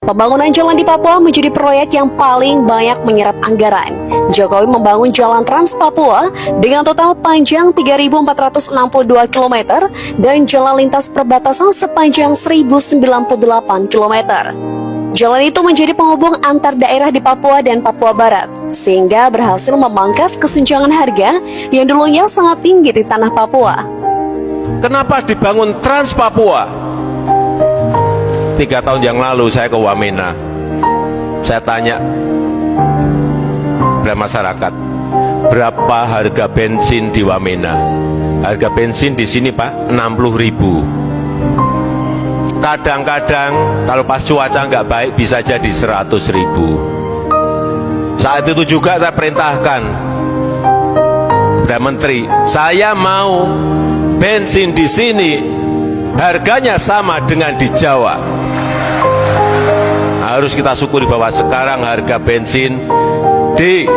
Pembangunan jalan di Papua menjadi proyek yang paling banyak menyerap anggaran. Jokowi membangun jalan Trans Papua dengan total panjang 3.462 km dan jalan lintas perbatasan sepanjang 1.098 km. Jalan itu menjadi penghubung antar daerah di Papua dan Papua Barat, sehingga berhasil memangkas kesenjangan harga yang dulunya sangat tinggi di tanah Papua. Kenapa dibangun Trans Papua? 3 tahun yang lalu saya ke Wamena. Saya tanya kepada masyarakat, berapa harga bensin di Wamena? Harga bensin di sini Pak, 60.000. Kadang-kadang kalau pas cuaca nggak baik bisa jadi 100.000. Saat itu juga saya perintahkan kepada menteri, saya mau bensin di sini harganya sama dengan di Jawa. Harus kita syukuri bahwa sekarang harga bensin di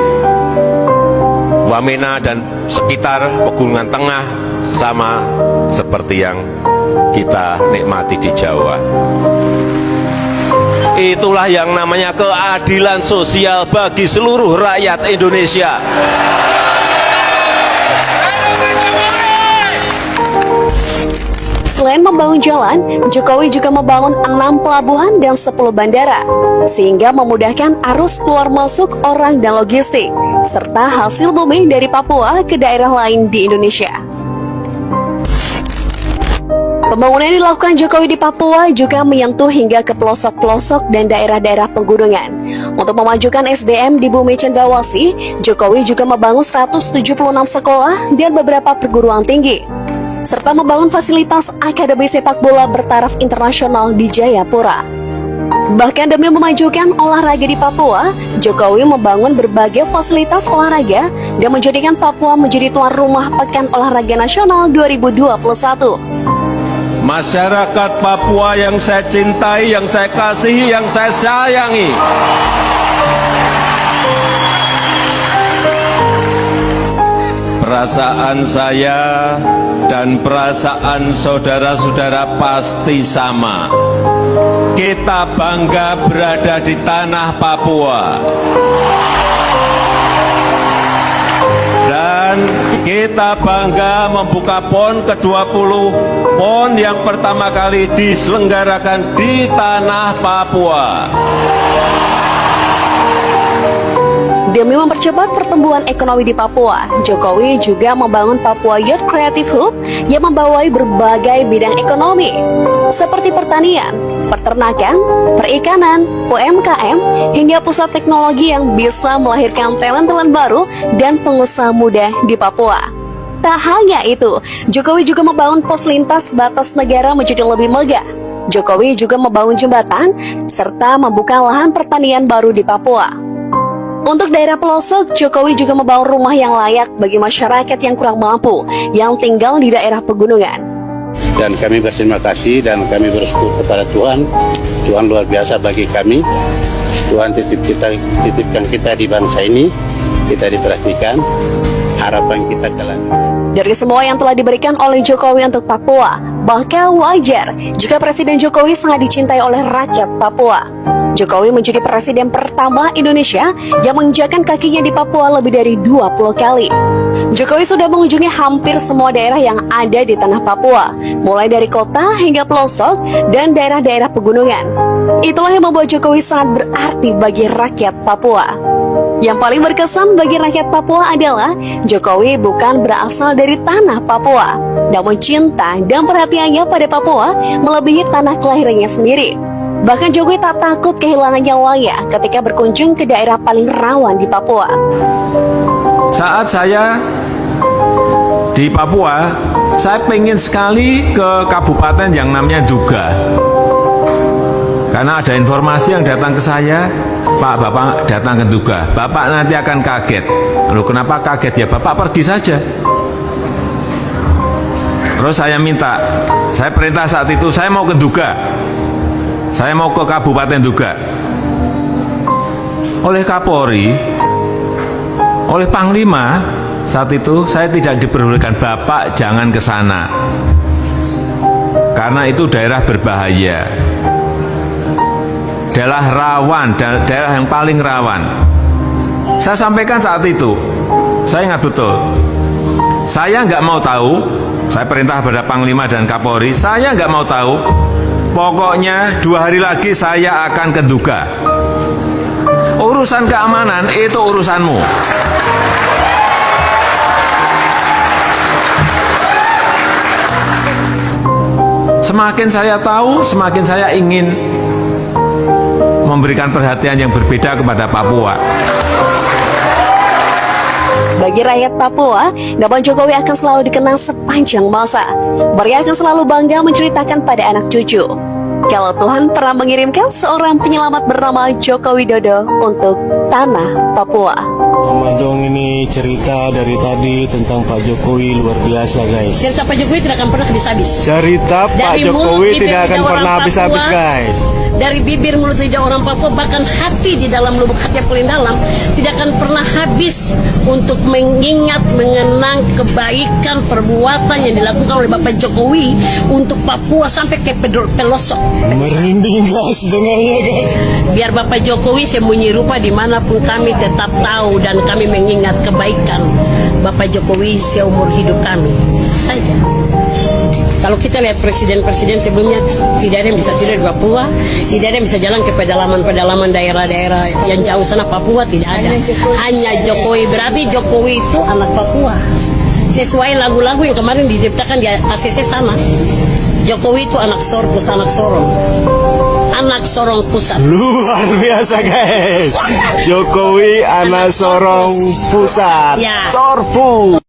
Wamena dan sekitar Pegunungan Tengah sama seperti yang kita nikmati di Jawa. Itulah yang namanya keadilan sosial bagi seluruh rakyat Indonesia. Selain membangun jalan, Jokowi juga membangun 6 pelabuhan dan 10 bandara, sehingga memudahkan arus keluar masuk orang dan logistik, serta hasil bumi dari Papua ke daerah lain di Indonesia. Pembangunan yang dilakukan Jokowi di Papua juga menyentuh hingga ke pelosok-pelosok dan daerah-daerah pegunungan. Untuk memajukan SDM di Bumi Cendrawasih, Jokowi juga membangun 176 sekolah dan beberapa perguruan tinggi, serta membangun fasilitas akademi sepak bola bertaraf internasional di Jayapura. Bahkan demi memajukan olahraga di Papua, Jokowi membangun berbagai fasilitas olahraga dan menjadikan Papua menjadi tuan rumah Pekan Olahraga Nasional 2021. Masyarakat Papua yang saya cintai, yang saya kasihi, yang saya sayangi, perasaan saya dan perasaan saudara-saudara pasti sama. Kita bangga berada di tanah Papua. Dan kita bangga membuka PON ke-20, PON yang pertama kali diselenggarakan di tanah Papua. Demi mempercepat pertumbuhan ekonomi di Papua, Jokowi juga membangun Papua Youth Creative Hub yang membawai berbagai bidang ekonomi, seperti pertanian, peternakan, perikanan, UMKM, hingga pusat teknologi yang bisa melahirkan talent-talent baru dan pengusaha muda di Papua. Tak hanya itu, Jokowi juga membangun pos lintas batas negara menjadi lebih megah. Jokowi juga membangun jembatan, serta membuka lahan pertanian baru di Papua. Untuk daerah pelosok, Jokowi juga membangun rumah yang layak bagi masyarakat yang kurang mampu yang tinggal di daerah pegunungan. Dan kami berterima kasih dan kami bersyukur kepada Tuhan. Tuhan luar biasa bagi kami. Tuhan titipkan kita di bangsa ini, kita diperhatikan, harapan kita jalan. Dari semua yang telah diberikan oleh Jokowi untuk Papua, bahkan wajar jika Presiden Jokowi sangat dicintai oleh rakyat Papua. Jokowi menjadi presiden pertama Indonesia yang menginjakkan kakinya di Papua lebih dari 20 kali. Jokowi sudah mengunjungi hampir semua daerah yang ada di tanah Papua, mulai dari kota hingga pelosok dan daerah-daerah pegunungan. Itulah yang membuat Jokowi sangat berarti bagi rakyat Papua. Yang paling berkesan bagi rakyat Papua adalah Jokowi bukan berasal dari tanah Papua, namun cinta dan perhatiannya pada Papua melebihi tanah kelahirannya sendiri. Bahkan Jokowi tak takut kehilangan nyawanya ketika berkunjung ke daerah paling rawan di Papua. Saat saya di Papua, saya pengen sekali ke kabupaten yang namanya Duga. Karena ada informasi yang datang ke saya, Pak, Bapak datang ke Duga, Bapak nanti akan kaget. Lalu kenapa kaget? Ya Bapak pergi saja. Terus saya perintah saat itu, saya mau ke Duga. Saya mau ke Kabupaten Duga. Oleh Kapolri, oleh Panglima, saat itu saya tidak diperbolehkan, Bapak jangan ke sana. Karena itu daerah berbahaya. adalah rawan, daerah yang paling rawan. Saya sampaikan saat itu, saya ingat betul. Saya nggak mau tahu, saya perintah pada Panglima dan Kapolri, saya nggak mau tahu. Pokoknya 2 hari lagi saya akan ke Nduga. Urusan keamanan itu urusanmu. Semakin saya tahu, semakin saya ingin memberikan perhatian yang berbeda kepada Papua. Bagi rakyat Papua, nama Jokowi akan selalu dikenang sepanjang masa. Mereka akan selalu bangga menceritakan pada anak cucu kalau Tuhan pernah mengirimkan seorang penyelamat bernama Joko Widodo untuk tanah Papua. Mama Dong ini cerita dari tadi tentang Pak Jokowi luar biasa, guys. Cerita Pak Jokowi tidak akan pernah habis-habis. Cerita Pak Dari mulut, Jokowi bibir tidak akan lidah pernah orang habis-habis, Papua, guys. Dari bibir mulut lidah orang Papua, bahkan hati di dalam lubuk hati yang paling dalam, tidak akan pernah habis untuk mengingat, mengenang kebaikan perbuatan yang dilakukan oleh Bapak Jokowi untuk Papua sampai ke pelosok. Merinding, guys, dengarnya, guys. Biar Bapak Jokowi sembunyi rupa dimanapun, kami tetap tahu dan kami mengingat kebaikan Bapak Jokowi seumur hidup kami saja. Kalau kita lihat presiden-presiden sebelumnya, tidak ada yang bisa tidur di Papua, tidak ada yang bisa jalan ke pedalaman-pedalaman daerah-daerah yang jauh sana Papua, tidak ada. Hanya Jokowi, berarti Jokowi itu anak Papua. Sesuai lagu-lagu yang kemarin diciptakan di ACC sana. Jokowi itu anak Sorpus, anak Sorong. Anak Sorong Pusat. Luar biasa, guys. Jokowi anak Sorong Pusat. Ya. Sorpu.